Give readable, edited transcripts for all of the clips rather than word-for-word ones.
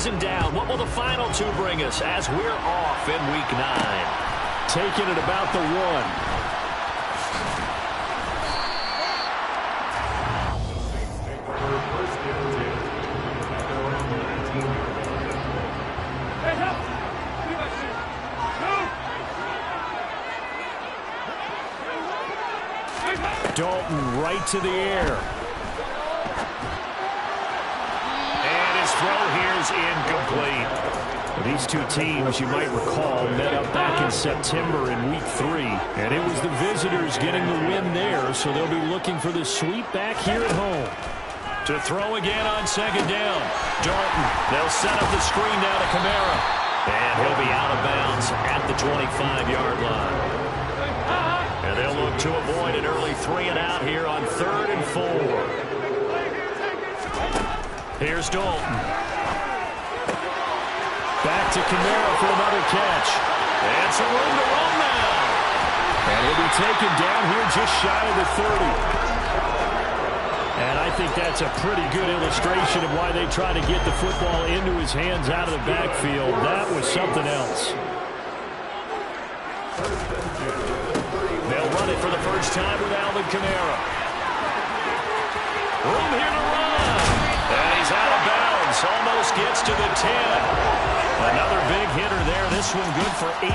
season down. What will the final two bring us as we're off in Week 9? Taking it about the 1. Dalton right to the air. And his throw here is incomplete. These two teams, you might recall, met up back in September in Week 3. And it was the visitors getting the win there, so they'll be looking for the sweep back here at home. To throw again on second down. Dalton, they'll set up the screen now to Kamara. And he'll be out of bounds at the 25-yard line. And they'll look to avoid an early 3-and-out here on 3rd and 4. Here's Dalton. Back to Kamara for another catch. And some room to run now. And he'll be taken down here just shy of the 30. And I think that's a pretty good illustration of why they try to get the football into his hands out of the backfield. That was something else. They'll run it for the first time with Alvin Kamara. Room here to run. And he's out of bounds. Almost gets to the 10. Another big hitter there. This one good for 18.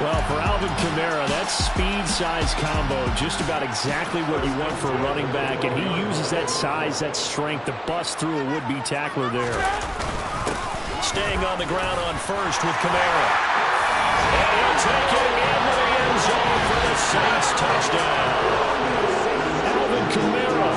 Well, for Alvin Kamara, that speed-size combo, just about exactly what you want for a running back. And he uses that size, that strength to bust through a would-be tackler there. Staying on the ground on first with Kamara. And he'll take it into the end zone for the Saints touchdown. Alvin Kamara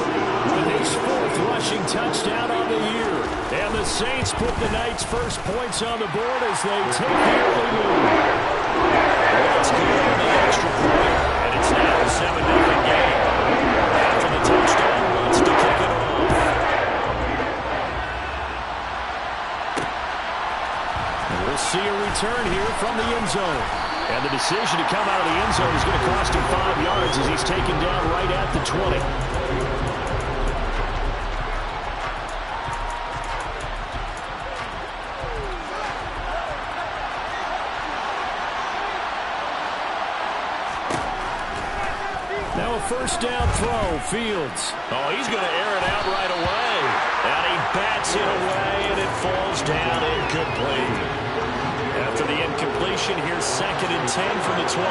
with his 4th rushing touchdown on the year. And the Saints put the night's first points on the board as they take the early lead. That's good on the extra point. And it's now a 7-0 game. After the touchdown, wants to kick it off. And we'll see a return here from the end zone. And the decision to come out of the end zone is going to cost him 5 yards as he's taken down right at the 20. First down throw, Fields. Oh, he's going to air it out right away. And he bats it away, and it falls down incomplete. After the incompletion, here's 2nd and 10 from the 20.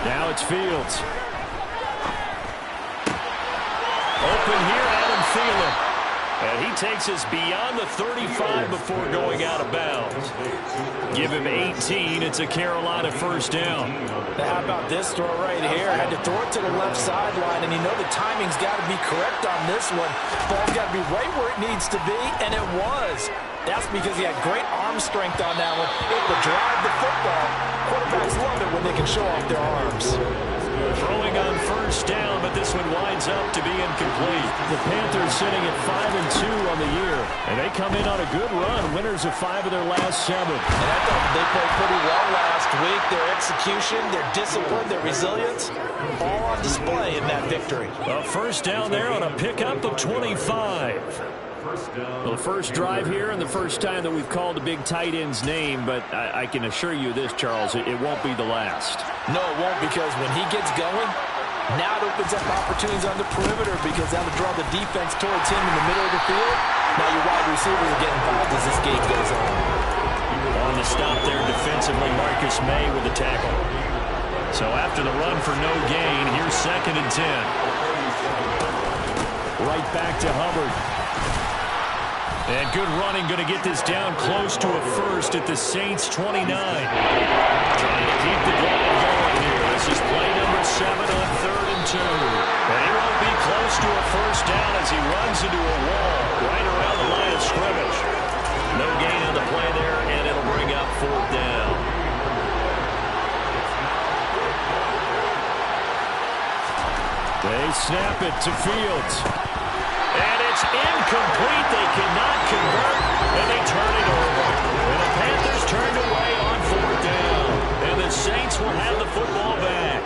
Now it's Fields. Open here, Adam Thielen. And he takes us beyond the 35 before going out of bounds. Give him 18. It's a Carolina first down. How about this throw right here? Had to throw it to the left sideline, and you know the timing's got to be correct on this one. Ball's got to be right where it needs to be, and it was. That's because he had great arm strength on that one. Able to drive the football. Quarterbacks love it when they can show off their arms. Throwing on first down, but this one winds up to be incomplete. The Panthers sitting at 5-2 on the year, and they come in on a good run, winners of 5 of their last 7. And I thought they played pretty well last week. Their execution, their discipline, their resilience, all on display in that victory. A first down there on a pickup of 25. Well, the first drive here and the first time that we've called the big tight end's name, but I can assure you this, Charles, it won't be the last. No, it won't, because when he gets going, now it opens up opportunities on the perimeter because that'll draw the defense towards him in the middle of the field. Now your wide receivers are getting involved as this game goes on. On the stop there defensively, Marcus May with the tackle. So after the run for no gain, here's 2nd and 10. Right back to Hubbard. And good running, going to get this down close to a first at the Saints 29. Trying to keep the drive going here. This is play number 7 on 3rd and 2. And he won't be close to a first down as he runs into a wall right around the line of scrimmage. No gain on the play there, and it'll bring up 4th down. They snap it to Fields. And it's incomplete. They cannot convert, and they turn it over. And the Panthers turned away on 4th down. And the Saints will have the football back.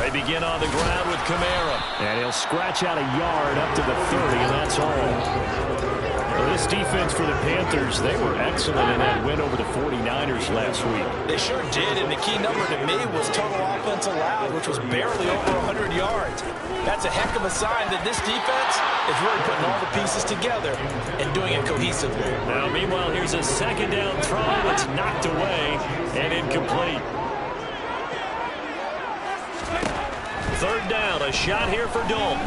They begin on the ground with Kamara. And he'll scratch out a yard up to the 30, and that's all. Well, this defense for the Panthers, they were excellent in that win over the 49ers last week. They sure did, and the key number to me was total offense allowed, which was barely over 100 yards. That's a heck of a sign that this defense is really putting all the pieces together and doing it cohesively. Now, meanwhile, here's a second down throw. It's knocked away and incomplete. Third down, a shot here for Dalton.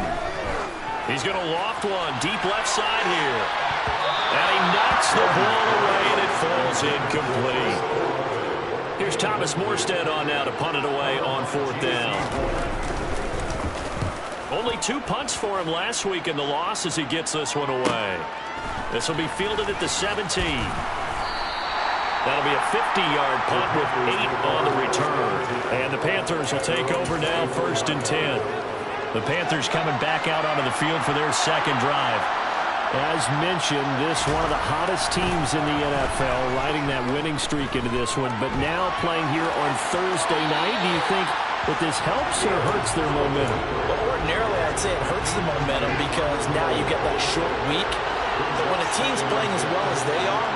He's going to loft one deep left side here. And he knocks the ball away, and it falls incomplete. Here's Thomas Morstead on now to punt it away on fourth down. Only 2 punts for him last week in the loss as he gets this one away. This will be fielded at the 17. That'll be a 50-yard punt with 8 on the return. And the Panthers will take over now, 1st and 10. The Panthers coming back out onto the field for their second drive. As mentioned, this one of the hottest teams in the NFL, riding that winning streak into this one. But now playing here on Thursday night, do you think that this helps or hurts their momentum? Well, ordinarily, I'd say it hurts the momentum because now you get that short week. But when a team's playing as well as they are,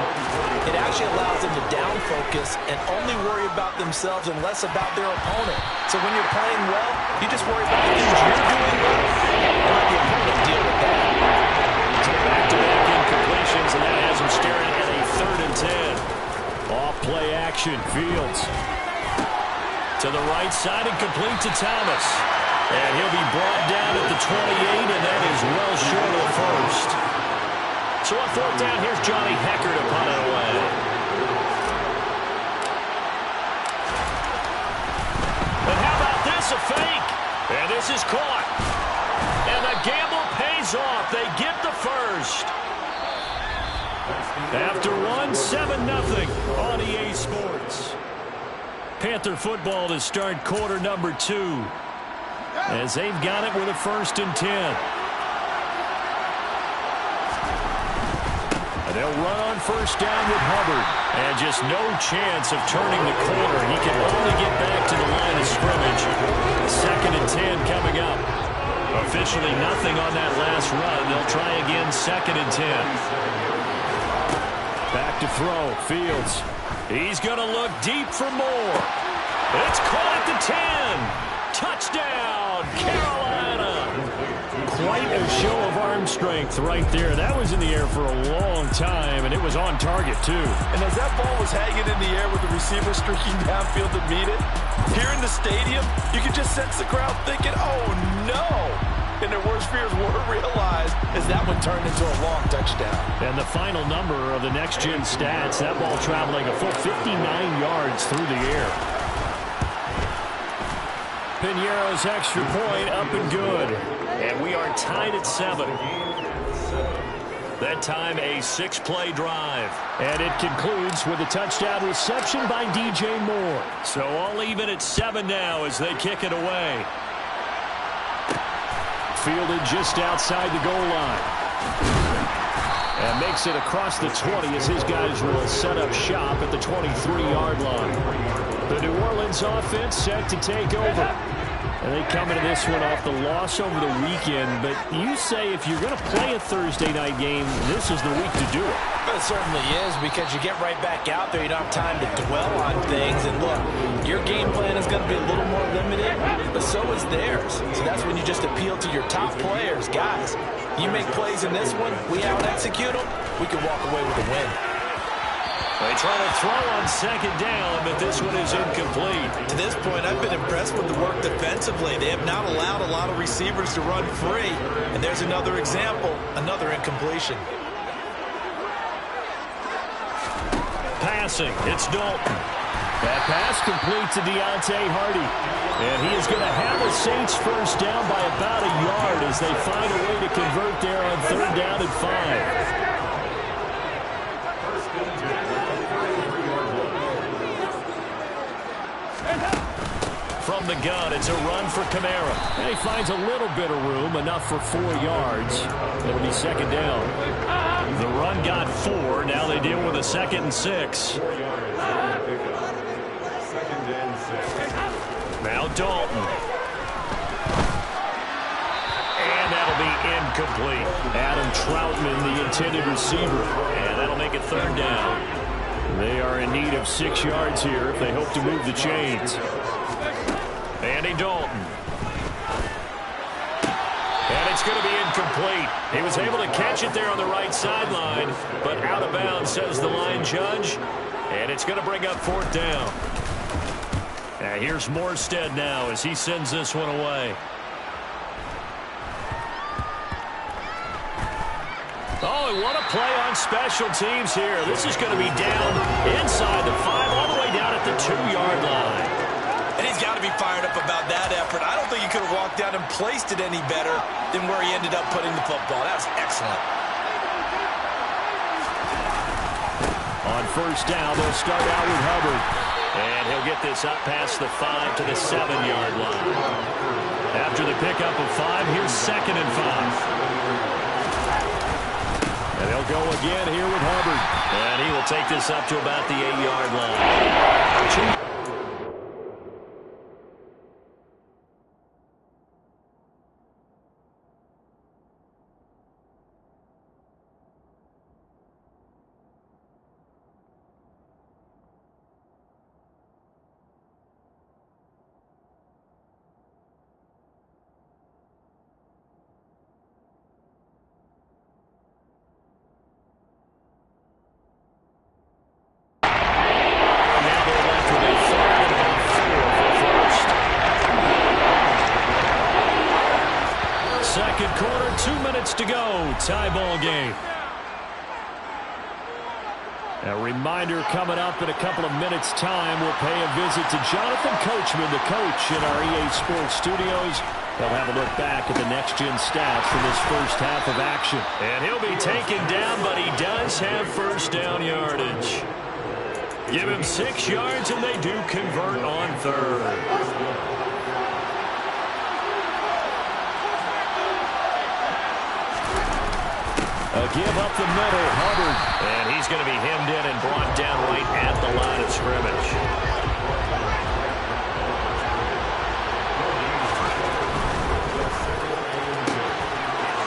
it actually allows them to down focus and only worry about themselves and less about their opponent. So when you're playing well, you just worry about the things you're doing well and let the opponent deal with that. So back-to-back incompletions, and that has him staring at a 3rd and 10. Off-play action, Fields. To the right side and complete to Thomas. And he'll be brought down at the 28, and that is well short of the first. So on fourth down, here's Johnny Hekker to punt it away. And how about this, a fake? And this is caught. And the gamble pays off. They get the first. After one, 7-0 on EA Sports. Panther football to start quarter number 2. As they've got it with a 1st and 10. They'll run on first down with Hubbard. And just no chance of turning the corner. He can only get back to the line of scrimmage. 2nd and 10 coming up. Officially nothing on that last run. They'll try again 2nd and 10. Back to throw. Fields. He's going to look deep for more. It's caught at the 10. Touchdown, Carolina. Quite a show of arm strength right there. That was in the air for a long time, and it was on target, too. And as that ball was hanging in the air with the receiver streaking downfield to meet it, here in the stadium, you could just sense the crowd thinking, oh, no. And their worst fears were realized as that one turned into a long touchdown. And the final number of the next-gen stats, that ball traveling a full 59 yards through the air. Piñeiro's extra point up and good. And we are tied at 7. That time a 6-play drive. And it concludes with a touchdown reception by DJ Moore. So all even at 7 now as they kick it away. Fielded just outside the goal line. And makes it across the 20 as his guys will set up shop at the 23-yard line. The New Orleans offense set to take over. And they come into this one off the loss over the weekend. But you say if you're going to play a Thursday night game, this is the week to do it. It certainly is, because you get right back out there. You don't have time to dwell on things. And look, your game plan is going to be a little more limited, but so is theirs. So that's when you just appeal to your top players. Guys, you make plays in this one, we out-execute them, we can walk away with a win. They try to throw on 2nd down, but this one is incomplete. To this point, I've been impressed with the work defensively. They have not allowed a lot of receivers to run free. And there's another example, another incompletion. Passing, it's Dalton. That pass complete to Deontay Hardy. And he is going to have the Saints first down by about a yard as they find a way to convert there on 3rd down and 5. From the gun, it's a run for Kamara. And he finds a little bit of room, enough for 4 yards. It'll be 2nd down. The run got 4. Now they deal with a 2nd and 6. Now Dalton. incomplete. Adam Troutman, the intended receiver. And that'll make it third down. They are in need of 6 yards here if they hope to move the chains. Andy Dalton. And it's going to be incomplete. He was able to catch it there on the right sideline, but out of bounds, says the line judge. And it's going to bring up fourth down. And here's Morstead now as he sends this one away. Oh, and what a play on special teams here. This is going to be down inside the 5, all the way down at the 2-yard line. And he's got to be fired up about that effort. I don't think he could have walked down and placed it any better than where he ended up putting the football. That was excellent. On first down, they'll start out with Hubbard. And he'll get this up past the 5 to the 7-yard line. After the pickup of 5, here's 2nd and 5. And they'll go again here with Hubbard. And he will take this up to about the 8-yard line. Second quarter, 2 minutes to go. Tie ball game. A reminder coming up in a couple of minutes' time. We'll pay a visit to Jonathan Coachman, the coach in our EA Sports studios. They'll have a look back at the next-gen stats from this first half of action. And he'll be taken down, but he does have first down yardage. Give him 6 yards, and they do convert on third. A give up the middle, Hubbard. And he's going to be hemmed in and brought down right at the line of scrimmage.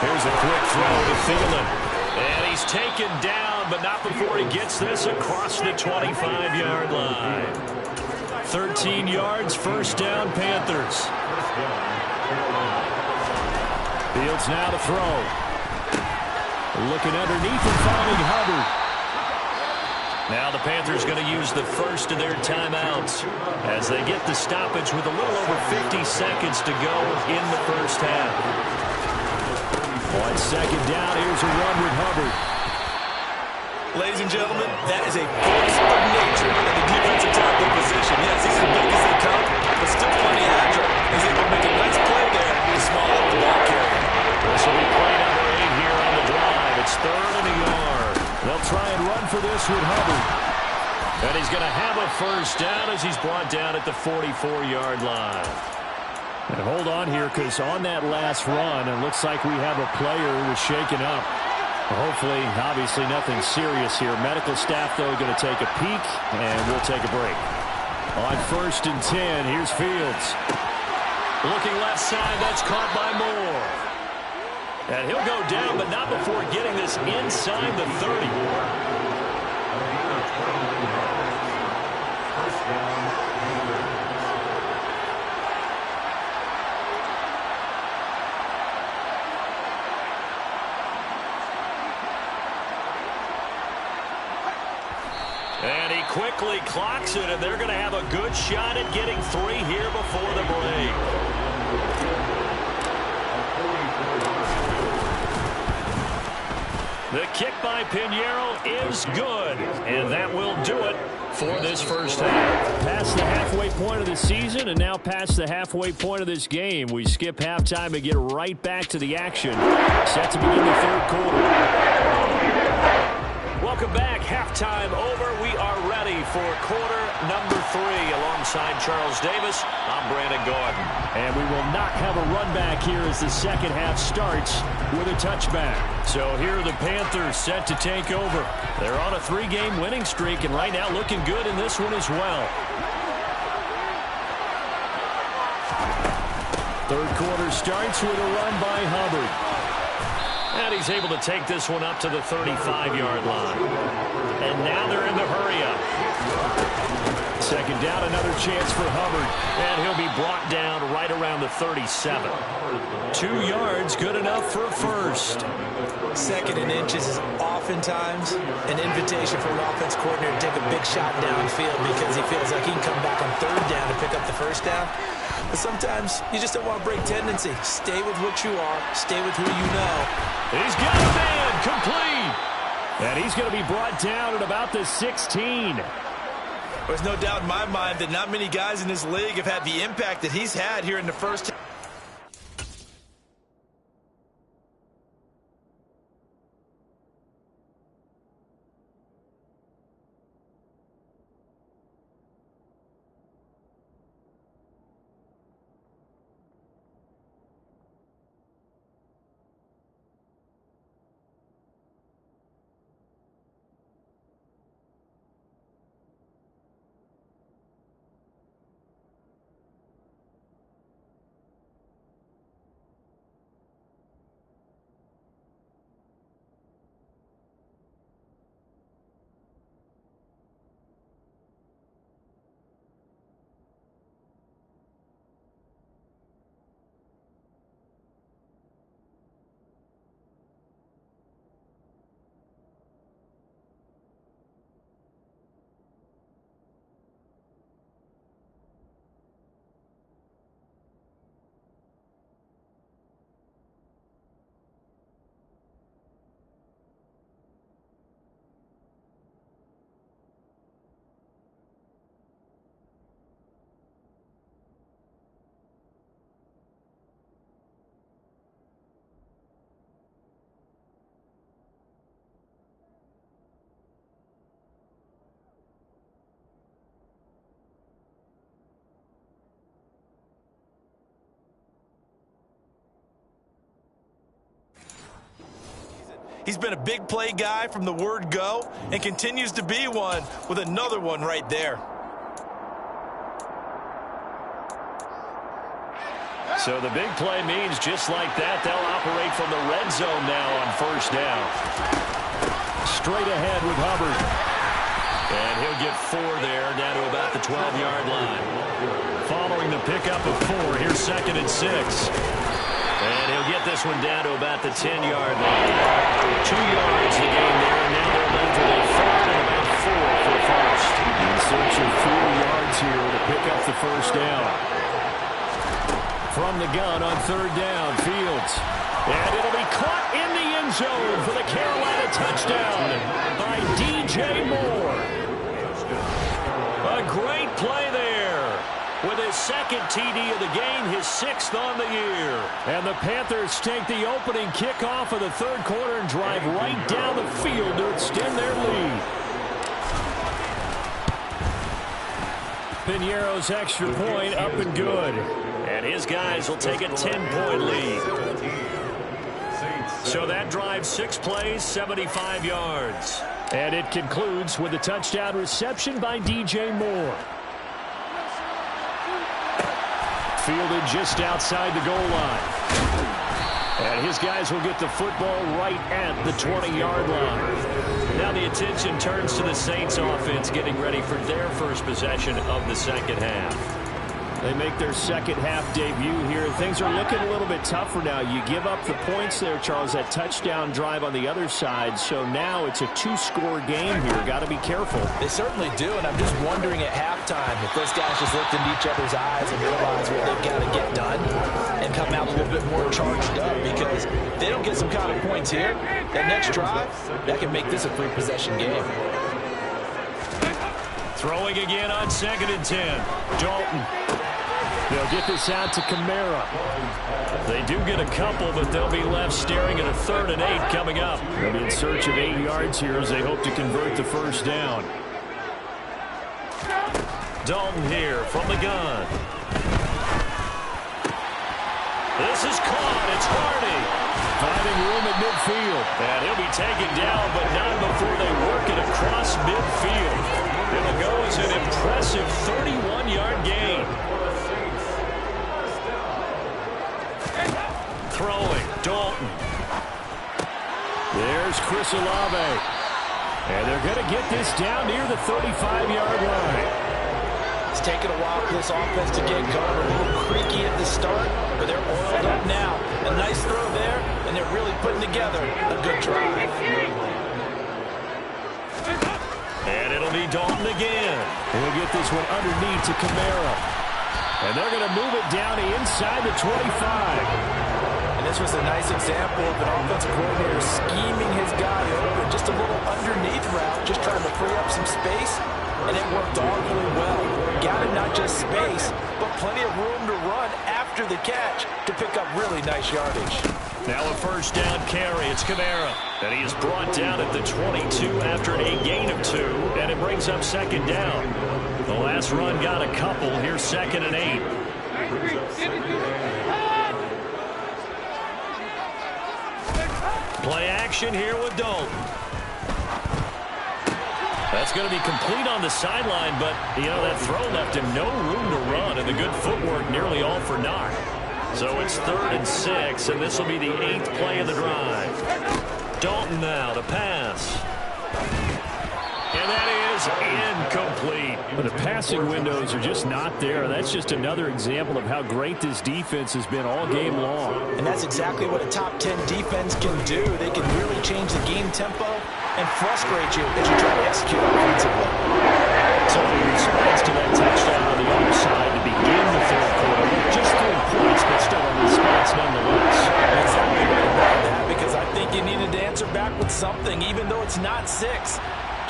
Here's a quick throw to Thielen. And he's taken down, but not before he gets this across the 25-yard line. 13 yards, first down, Panthers. Fields now to throw. Looking underneath and finding Hubbard. Now the Panthers going to use the first of their timeouts as they get the stoppage with a little over 50 seconds to go in the first half. On second down, here's a run with Hubbard. Ladies and gentlemen, that is a force of nature in the defensive tackle position. Yes, he's as big as they come, but still plenty agile. He's able to make a nice play there with a small up the ball carrier. This will be play number 8 here on the drive. It's 3rd and a yard. They'll try and run for this with Hubbard. And he's going to have a first down as he's brought down at the 44-yard line. And hold on here, because on that last run, it looks like we have a player who was shaken up. Hopefully, obviously nothing serious here. Medical staff, though, going to take a peek, and we'll take a break. On 1st and 10, here's Fields. Looking left side, that's caught by Moore. And he'll go down, but not before getting this inside the 30. And he quickly clocks it, and they're going to have a good shot at getting 3 here before the break. The kick by Pinheiro is good, and that will do it for this first half. Past the halfway point of the season, and now past the halfway point of this game. We skip halftime and get right back to the action. Set to begin the 3rd quarter. Welcome back. Halftime over. We are ready for quarter number 3. Alongside Charles Davis, I'm Brandon Gordon. And we will not have a run back here as the second half starts with a touchback. So here are the Panthers set to take over. They're on a 3-game winning streak, and right now looking good in this one as well. 3rd quarter starts with a run by Hubbard. And he's able to take this one up to the 35-yard line. And now they're in the hurry-up. Second down, another chance for Hubbard. And he'll be brought down right around the 37. 2 yards, good enough for a first. Second and inches is oftentimes an invitation for an offense coordinator to take a big shot downfield because he feels like he can come back on third down to pick up the first down. But sometimes you just don't want to break tendency. Stay with what you are. Stay with who you know. He's got a man complete. And he's going to be brought down at about the 16. There's no doubt in my mind that not many guys in this league have had the impact that he's had here in the first. He's been a big play guy from the word go and continues to be one with another one right there. So the big play means just like that, they'll operate from the red zone now on first down. Straight ahead with Hubbard. And he'll get 4 there, down to about the 12-yard line. Following the pickup of 4, here's 2nd and 6. And he'll get this one down to about the 10-yard line. 2 yards the game there, and now they're left with a 3rd and about 4 for first. In search of 4 yards here to pick up the first down. From the gun on 3rd down, Fields. And it'll be caught in the end zone for the Carolina touchdown by DJ Moore. A great play there. With his 2nd TD of the game, his 6th on the year. And the Panthers take the opening kickoff of the 3rd quarter and drive right down the field to extend their lead. Piñeiro's extra point up and good. And his guys will take a 10-point lead. So that drive 6 plays, 75 yards. And it concludes with a touchdown reception by DJ Moore. Fielded just outside the goal line. And his guys will get the football right at the 20-yard line. Now the attention turns to the Saints offense getting ready for their first possession of the second half. They make their second half debut here. Things are looking a little bit tougher now. You give up the points there, Charles, that touchdown drive on the other side. So now it's a 2-score game here. Got to be careful. They certainly do, and I'm just wondering at halftime if those guys just looked into each other's eyes and realize what they've got to get done and come out a little bit more charged up, because if they don't get some kind of points here, that next drive, that can make this a 3-possession game. Throwing again on 2nd and 10. Dalton. They'll get this out to Kamara. They do get a couple, but they'll be left staring at a 3rd and 8 coming up. They'll be in search of 8 yards here as they hope to convert the first down. Dalton here from the gun. This is caught. It's Hardy. Finding room at midfield. And he'll be taken down, but not before they work it across midfield. It'll go as an impressive 31-yard gain. Throwing, Dalton. There's Chris Olave. And they're going to get this down near the 35-yard line. It's taken a while for this offense to get going. A little creaky at the start, but they're oiled up now. A nice throw there, and they're really putting together a good drive. And it'll be Dalton again. He'll get this one underneath to Kamara. And they're going to move it down to inside the 25. And this was a nice example of an offensive coordinator scheming his guy open. Just a little underneath route, just trying to free up some space. And it worked all really well. Got him not just space, but plenty of room to run after the catch to pick up really nice yardage. Now a first down carry. It's Kamara. And he is brought down at the 22 after a gain of 2. And it brings up second down. The last run got a couple. Here's 2nd and 8. Play action here with Dalton. That's going to be complete on the sideline, but, you know, that throw left him no room to run, and the good footwork nearly all for naught. So it's 3rd and 6, and this will be the 8th play of the drive. Dalton now to pass. And that is incomplete. But the passing windows are just not there. That's just another example of how great this defense has been all game long. And that's exactly what a top 10 defense can do. They can really change the game tempo and frustrate you as you try to execute offensively. So in response to that touchdown on the other side to begin the 3rd quarter, just 3 points, but still a response nonetheless. Exactly right about that, because I think you needed to answer back with something, even though it's not 6.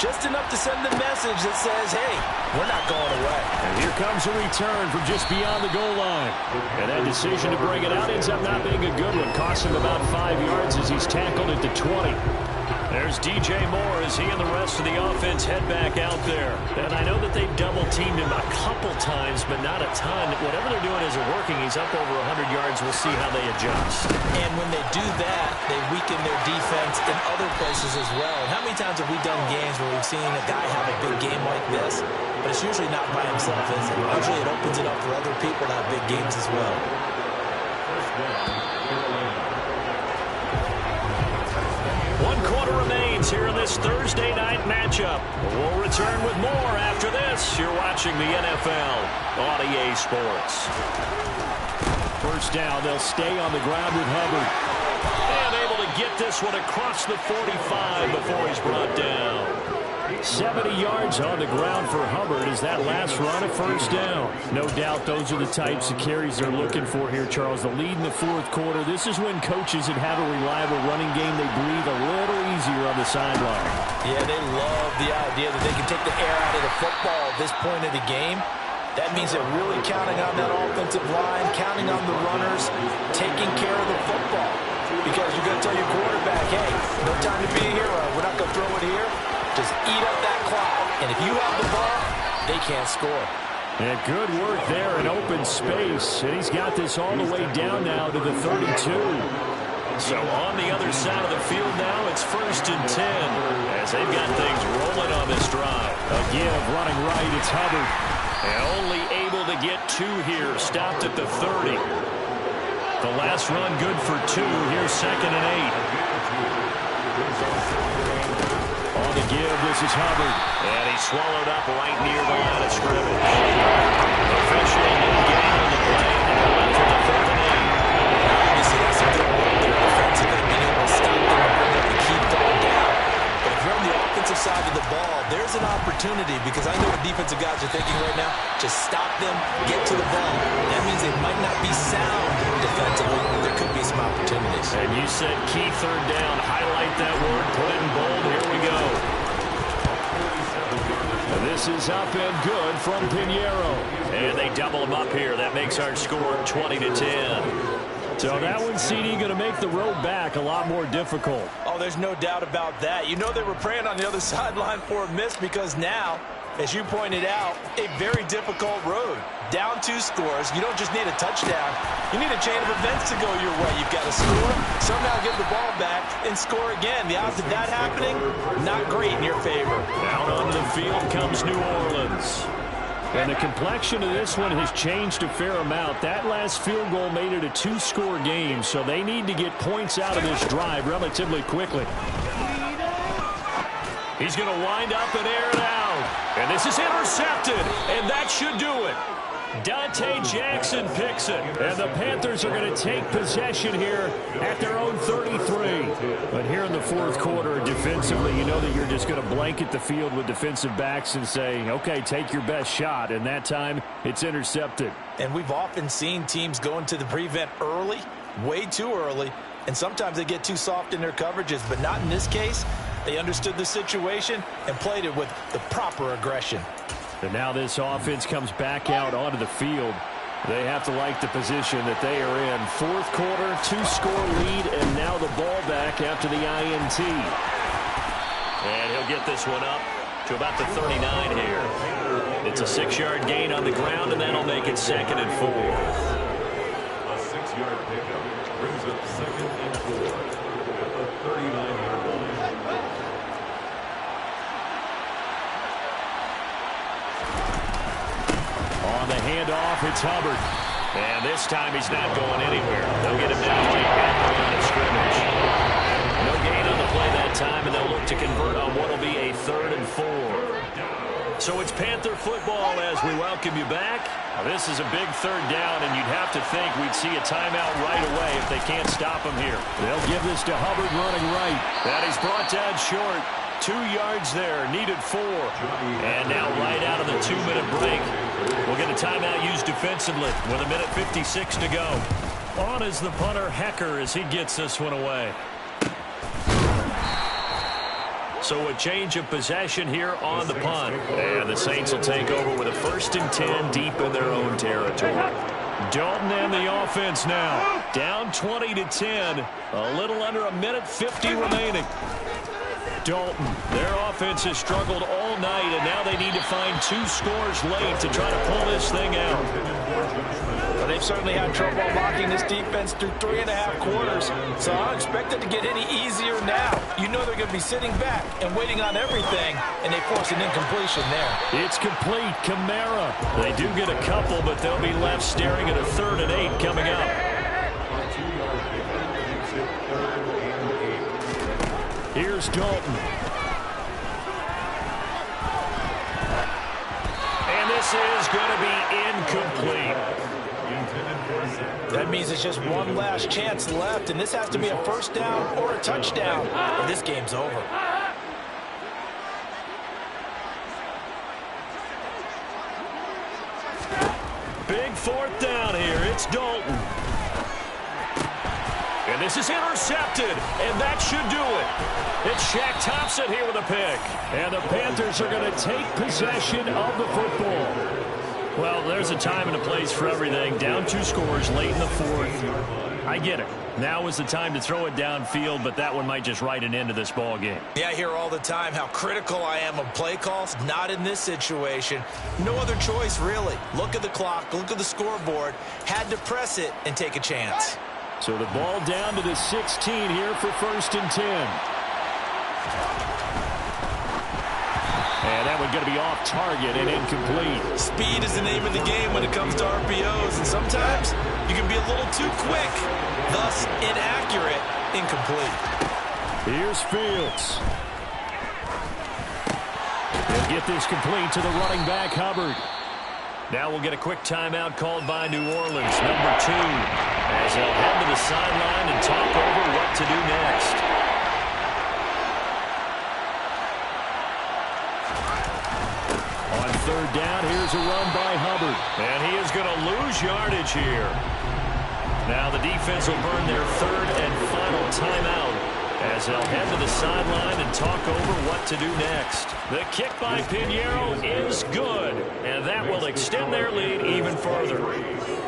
Just enough to send the message that says, hey, we're not going away. And here comes a return from just beyond the goal line. And that decision to bring it out ends up not being a good one. Costs him about 5 yards as he's tackled at the 20. There's DJ Moore as he and the rest of the offense head back out there. And I know that they've double-teamed him a couple times, but not a ton. Whatever they're doing isn't working. He's up over 100 yards. We'll see how they adjust. And when they do that, they weaken their defense in other places as well. And how many times have we done games where we've seen a guy have a big game like this? But it's usually not by himself, is it? Usually it opens it up for other people to have big games as well. 1 quarter remains here in this Thursday night matchup. We'll return with more after this. You're watching the NFL on EA Sports. First down, they'll stay on the ground with Hubbard. And able to get this one across the 45 before he's brought down. 70 yards on the ground for Hubbard as that last run a first down. No doubt those are the types of carries they're looking for here, Charles. The lead in the 4th quarter. This is when coaches that have a reliable running game, they breathe a little easier on the sideline. Yeah, they love the idea that they can take the air out of the football at this point of the game. That means they're really counting on that offensive line, counting on the runners, taking care of the football. Because you're going to tell your quarterback, hey, no time to be a hero. We're not going to throw it here. Just eat up that clock. And if you have the ball, they can't score. And good work there in open space. And he's got this all the way down now to the 32. So on the other side of the field now, it's 1st and 10 as they've got things rolling on this drive. A give running right, it's Hubbard. And only able to get 2 here, stopped at the 30. The last run good for 2. Here's 2nd and 8. On the give, this is Hubbard. And he's swallowed up right near the line of scrimmage. Officially in game on the play. Now left for the 3rd and 8. You see, that's a good work there offensively, being able to stop them and bring up the key third down. But if you're on the offensive side of the ball, there's an opportunity, because I know what defensive guys are thinking right now. Just stop them, get to the ball. That means they might not be sound defensively. There could be some opportunities. And you said key 3rd down. Highlight that word. Put it in bold. Here we go. And this is up and good from Pinheiro. And they double him up here. That makes our score 20-10. So that one, CD, going to make the road back a lot more difficult. Oh, there's no doubt about that. You know they were praying on the other sideline for a miss, because now, as you pointed out, a very difficult road. Down 2 scores. You don't just need a touchdown. You need a chain of events to go your way. You've got to score, somehow get the ball back, and score again. The odds of that happening, not great in your favor. Out onto the field comes New Orleans. And the complexion of this one has changed a fair amount. That last field goal made it a two-score game, so they need to get points out of this drive relatively quickly. He's going to wind up and air it out. And this is intercepted, and that should do it. Dante Jackson picks it, and the Panthers are going to take possession here at their own 33. But here in the fourth quarter, defensively, you know that you're just going to blanket the field with defensive backs and say, okay, take your best shot. And that time, it's intercepted. And we've often seen teams go into the prevent early, way too early, and sometimes they get too soft in their coverages, but not in this case. They understood the situation and played it with the proper aggression. And now this offense comes back out onto the field. They have to like the position that they are in. Fourth quarter, two-score lead, and now the ball back after the INT. And he'll get this one up to about the 39 here. It's a 6-yard gain on the ground, and that'll make it 2nd and 4. A 6-yard pickup brings up 2nd and 4 at the 39-yard line. On the handoff, it's Hubbard. And this time he's not going anywhere. They'll get him down right at the line of scrimmage. No gain on the play that time, and they'll look to convert on what will be a 3rd and 4. So it's Panther football as we welcome you back. Now, this is a big 3rd down, and you'd have to think we'd see a timeout right away if they can't stop him here. They'll give this to Hubbard running right. That he's brought down short. 2 yards there, needed 4. And now right out of the 2-minute break, we'll get a timeout used defensively with 1:56 to go. On is the punter, Hecker, as he gets this one away. So a change of possession here on the punt. And the Saints will take over with a 1st and 10 deep in their own territory. Dalton and the offense now. Down 20-10. A little under 1:50 remaining. Dalton, their offense has struggled all night, and now they need to find 2 scores late to try to pull this thing out. Well, they've certainly had trouble blocking this defense through 3.5 quarters, so I don't expect it to get any easier now. You know they're going to be sitting back and waiting on everything, and they force an incompletion there. It's complete. Kamara. They do get a couple, but they'll be left staring at a 3rd and 8 coming up. Here's Dalton. And this is going to be incomplete. That means it's just one last chance left, and this has to be a 1st down or a touchdown, or this game's over. Big 4th down here. It's Dalton. And this is intercepted, and that should do it. It's Shaq Thompson here with a pick. And the Panthers are going to take possession of the football. Well, there's a time and a place for everything. Down 2 scores late in the 4th. I get it. Now is the time to throw it downfield, but that one might just write an end to this ball game. Yeah, I hear all the time how critical I am of play calls. Not in this situation. No other choice, really. Look at the clock, look at the scoreboard. Had to press it and take a chance. So the ball down to the 16 here for 1st and 10. And that one's going to be off target and incomplete. Speed is the name of the game when it comes to RPOs, and sometimes you can be a little too quick, thus inaccurate, incomplete. Here's Fields. He'll get this complete to the running back, Hubbard. Now we'll get a quick timeout called by New Orleans, number 2, as they'll head to the sideline and talk over what to do next. On 3rd down, here's a run by Hubbard. And he is going to lose yardage here. Now the defense will burn their 3rd and final timeout as they'll head to the sideline and talk over what to do next. The kick by Pinheiro is good, and that will extend their lead even further.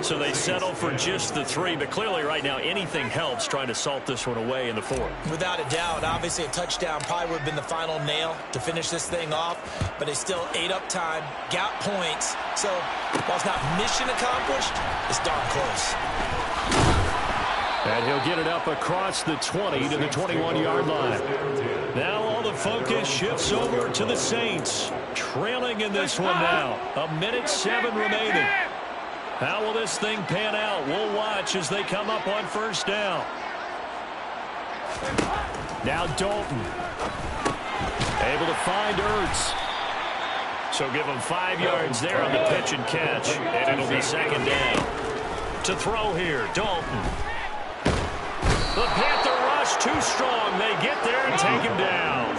So they settle for just the 3, but clearly right now anything helps trying to salt this one away in the 4th. Without a doubt, obviously a touchdown probably would have been the final nail to finish this thing off, but they still ate up time, got points, so while it's not mission accomplished, it's darn close. And he'll get it up across the 20 to the 21-yard line. Now all the focus shifts over to the Saints. Trailing in this one now. 1:07 remaining. How will this thing pan out? We'll watch as they come up on first down. Now Dalton. Able to find Ertz. So give him 5 yards there on the pitch and catch. And it'll be second down. To throw here, Dalton. The Panther rush too strong. They get there and take him down.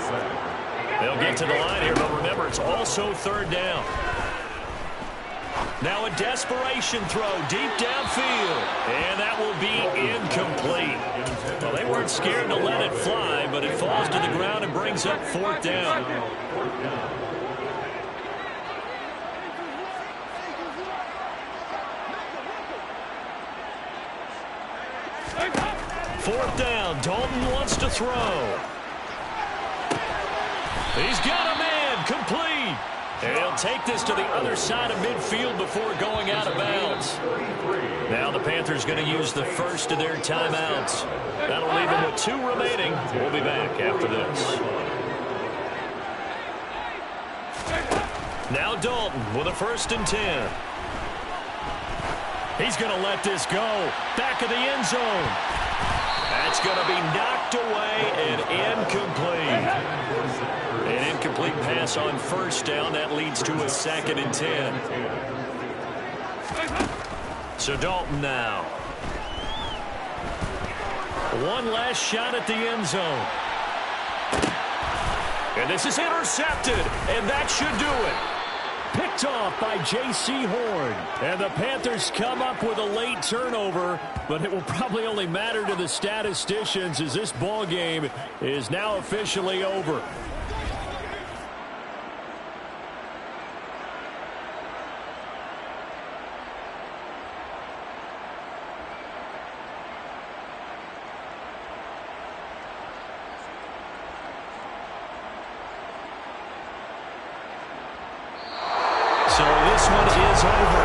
They'll get to the line here, but remember, it's also third down. Now a desperation throw deep downfield. And that will be incomplete. Well, they weren't scared to let it fly, but it falls to the ground and brings up fourth down. Fourth down. Dalton wants to throw. He's got a man. Complete. And he'll take this to the other side of midfield before going out of bounds. Now the Panthers going to use the first of their timeouts. That'll leave them with 2 remaining. We'll be back after this. Now Dalton with a 1st and 10. He's going to let this go. Back of the end zone. That's going to be knocked away and incomplete. An incomplete pass on first down. That leads to a 2nd and 10. So Dalton now. One last shot at the end zone. And this is intercepted. And that should do it. Picked off by J.C. Horn. And the Panthers come up with a late turnover, but it will probably only matter to the statisticians as this ball game is now officially over. So this one is over.